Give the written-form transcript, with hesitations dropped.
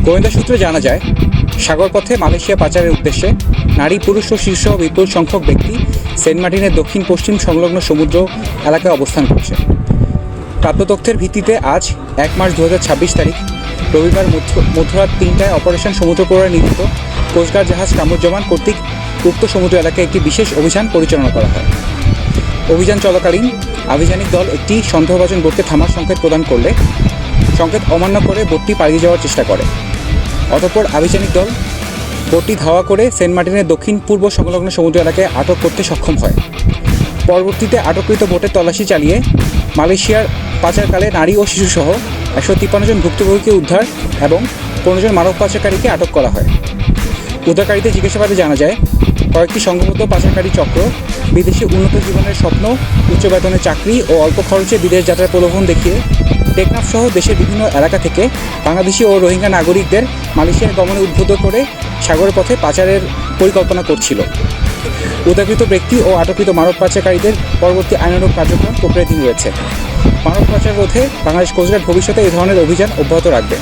গোয়েন্দা সূত্রে জানা যায়, সাগরপথে মালয়েশিয়া পাচারের উদ্দেশ্যে নারী, পুরুষ ও শিশুসহ বিপুল সংখ্যক ব্যক্তি সেন্ট মার্টিনের দক্ষিণ পশ্চিম সংলগ্ন সমুদ্র এলাকায় অবস্থান করছে। প্রাপ্ত তথ্যের ভিত্তিতে আজ 1 মার্চ 2026 তারিখ রবিবার মধ্যরাত 3টায় অপারেশন সমুদ্র প্রহরায় নিযুক্ত কোস্টগার্ড জাহাজ কামরুজ্জামান কর্তৃক উক্ত সমুদ্র এলাকায় একটি বিশেষ অভিযান পরিচালনা করা হয়। অভিযান চলাকালীন আভিযানিক দল একটি সন্দেহভাজন বোটকে থামার সংকেত প্রদান করলে সংকেত অমান্য করে বোটটি পালিয়ে যাওয়ার চেষ্টা করে। অতঃপর আভিযানিক দল বোটটি ধাওয়া করে সেন্ট মার্টিনের দক্ষিণ পূর্ব সংলগ্ন সমুদ্র এলাকায় আটক করতে সক্ষম হয়। পরবর্তীতে আটককৃত বোটের তল্লাশি চালিয়ে মালয়েশিয়ার পাচারকালে নারী ও শিশুসহ 153 জন ভুক্তভোগীকে উদ্ধার এবং 15 জন মানব পাচারকারীকে আটক করা হয়। উদ্ধারকারীদের জিজ্ঞাসাবাদে জানা যায়, কয়েকটি সংঘবদ্ধ পাচারকারী চক্র বিদেশে উন্নত জীবনের স্বপ্ন, উচ্চ বেতনের চাকরি ও অল্প খরচে বিদেশ যাত্রার প্রলোভন দেখিয়ে টেকনাফ সহ দেশের বিভিন্ন এলাকা থেকে বাংলাদেশি ও রোহিঙ্গা নাগরিকদের মালয়েশিয়ার গমনে উদ্বুদ্ধ করে সাগরের পথে পাচারের পরিকল্পনা করছিল। উদ্ধারকৃত ব্যক্তি ও আটককৃত মানব পাচারকারীদের পরবর্তী আইনানুগ কার্যক্রম প্রক্রিয়াধীন রয়েছে। মানব পাচার রোধে বাংলাদেশ কোস্টগার্ড ভবিষ্যতে এই ধরনের অভিযান অব্যাহত রাখবে।